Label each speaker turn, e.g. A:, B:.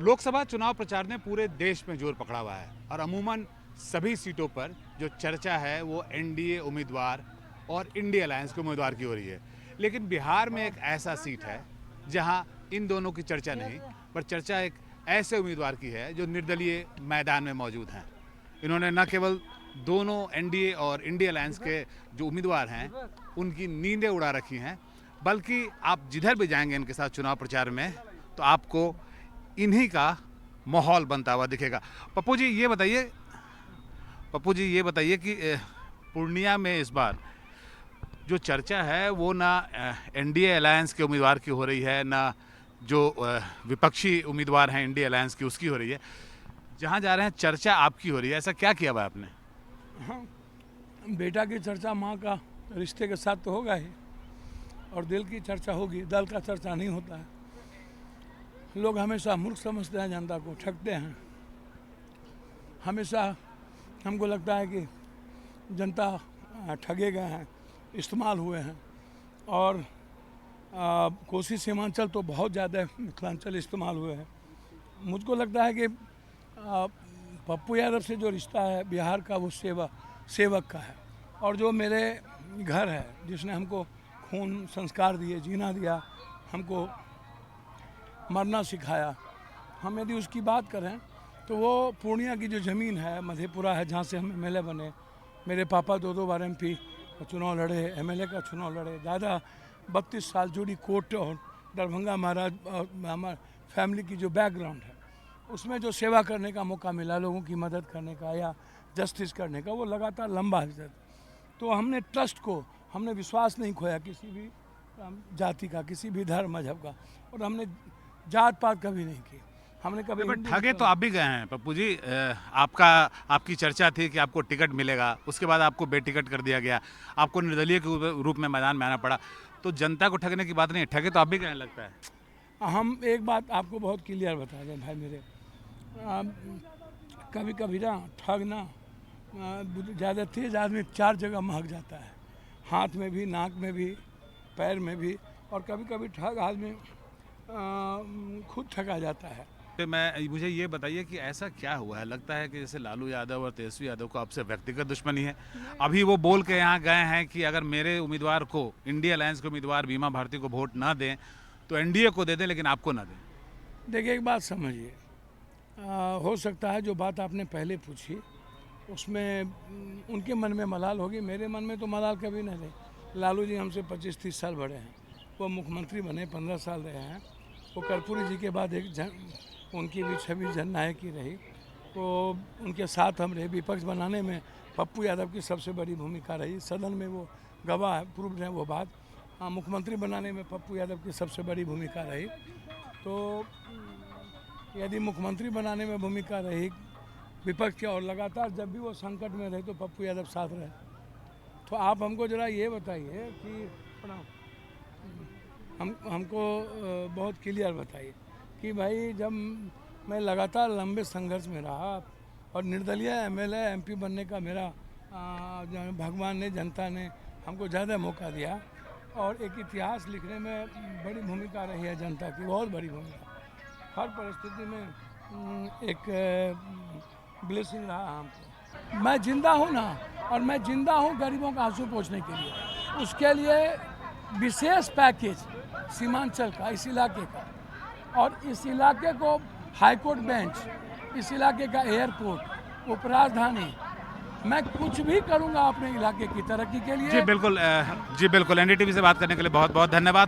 A: लोकसभा चुनाव प्रचार ने पूरे देश में जोर पकड़ा हुआ है और अमूमन सभी सीटों पर जो चर्चा है वो एनडीए उम्मीदवार और इंडिया अलायंस के उम्मीदवार की हो रही है। लेकिन बिहार में एक ऐसा सीट है जहां इन दोनों की चर्चा नहीं, पर चर्चा एक ऐसे उम्मीदवार की है जो निर्दलीय मैदान में मौजूद हैं। इन्होंने न केवल दोनों एनडीए और इंडिया अलायंस के जो उम्मीदवार हैं उनकी नींदें उड़ा रखी हैं, बल्कि आप जिधर भी जाएंगे इनके साथ चुनाव प्रचार में तो आपको इन्हीं का माहौल बनता हुआ दिखेगा। पप्पू जी ये बताइए कि पूर्णिया में इस बार जो चर्चा है वो ना एनडीए अलायंस के उम्मीदवार की हो रही है, ना जो विपक्षी उम्मीदवार हैं इंडिया अलायंस की उसकी हो रही है। जहाँ जा रहे हैं चर्चा आपकी हो रही है। ऐसा क्या किया हुआ आपने?
B: हाँ, बेटा की चर्चा माँ का रिश्ते के साथ तो होगा ही, और दिल की चर्चा होगी, दल का चर्चा नहीं होता है। लोग हमेशा मूर्ख समझते हैं, जनता को ठगते हैं। हमेशा हमको लगता है कि जनता ठगे गए हैं, इस्तेमाल हुए हैं, और कोसी सीमांचल तो बहुत ज़्यादा मिथिलांचल इस्तेमाल हुए हैं। मुझको लगता है कि पप्पू यादव से जो रिश्ता है बिहार का वो सेवक का है, और जो मेरे घर है जिसने हमको खून संस्कार दिए, जीना दिया, हमको मरना सिखाया, हम यदि उसकी बात करें तो वो पूर्णिया की जो ज़मीन है, मधेपुरा है, जहाँ से हम एमएलए बने। मेरे पापा 2 बार एमपी का चुनाव लड़े, एमएलए का चुनाव लड़े। दादा 32 साल जुड़ी कोर्ट और दरभंगा महाराज और हमारे फैमिली की जो बैकग्राउंड है उसमें जो सेवा करने का मौका मिला, लोगों की मदद करने का या जस्टिस करने का, वो लगातार लंबा है। तो हमने ट्रस्ट को, हमने विश्वास नहीं खोया किसी भी जाति का, किसी भी धर्म मजहब का, और हमने जात पात कभी नहीं की। हमने कभी
A: ठगे तो आप भी गए हैं पप्पू जी। आपकी चर्चा थी कि आपको टिकट मिलेगा, उसके बाद आपको बेटिकट कर दिया गया, आपको निर्दलीय के रूप में मैदान में आना पड़ा। तो जनता को ठगने की बात नहीं है, ठगे तो आप भी गए हैं लगता है।
B: हम एक बात आपको बहुत क्लियर बता दें भाई मेरे, कभी कभी ना ठग ना ज़्यादा तेज आदमी 4 जगह महक जाता है, हाथ में भी, नाक में भी, पैर में भी, और कभी कभी ठग आदमी खुद ठगा जाता है।
A: तो मुझे ये बताइए कि ऐसा क्या हुआ है? लगता है कि जैसे लालू यादव और तेजस्वी यादव को आपसे व्यक्तिगत दुश्मनी है। अभी वो बोल के यहाँ गए हैं कि अगर मेरे उम्मीदवार को, इंडिया अलायंस के उम्मीदवार बीमा भारती को वोट ना दें तो एनडीए को दे दें, लेकिन आपको ना दें।
B: देखिए एक बात समझिए, हो सकता है जो बात आपने पहले पूछी उसमें उनके मन में मलाल होगी, मेरे मन में तो मलाल कभी नहीं रही। लालू जी हमसे 25-30 साल बड़े हैं, वो मुख्यमंत्री बने, 15 साल रहे हैं। वो कर्पूरी जी के बाद उनकी भी छवि जननायक की रही, तो उनके साथ हम रहे। विपक्ष बनाने में पप्पू यादव की सबसे बड़ी भूमिका रही, सदन में वो गवाह है, प्रूव है वो बात। मुख्यमंत्री बनाने में पप्पू यादव की सबसे बड़ी भूमिका रही। तो यदि मुख्यमंत्री बनाने में भूमिका रही विपक्ष की, और लगातार जब भी वो संकट में रहे तो पप्पू यादव साथ रहे। तो आप हमको ज़रा ये बताइए कि हमको बहुत क्लियर बताइए कि भाई जब मैं लगातार लंबे संघर्ष में रहा और निर्दलीय एमएलए एमपी बनने का मेरा भगवान ने, जनता ने हमको ज़्यादा मौका दिया, और एक इतिहास लिखने में बड़ी भूमिका रही है जनता की, बहुत बड़ी भूमिका। हर परिस्थिति में एक ब्लेसिंग रहा हमको। मैं जिंदा हूँ ना, और मैं जिंदा हूँ गरीबों का आंसू पोंछने के लिए। उसके लिए विशेष पैकेज सीमांचल का, इस इलाके का, और इस इलाके को हाईकोर्ट बेंच, इस इलाके का एयरपोर्ट, उपराजधानी, मैं कुछ भी करूंगा अपने इलाके की तरक्की के लिए।
A: जी बिल्कुल, एनडीटीवी से बात करने के लिए बहुत बहुत धन्यवाद।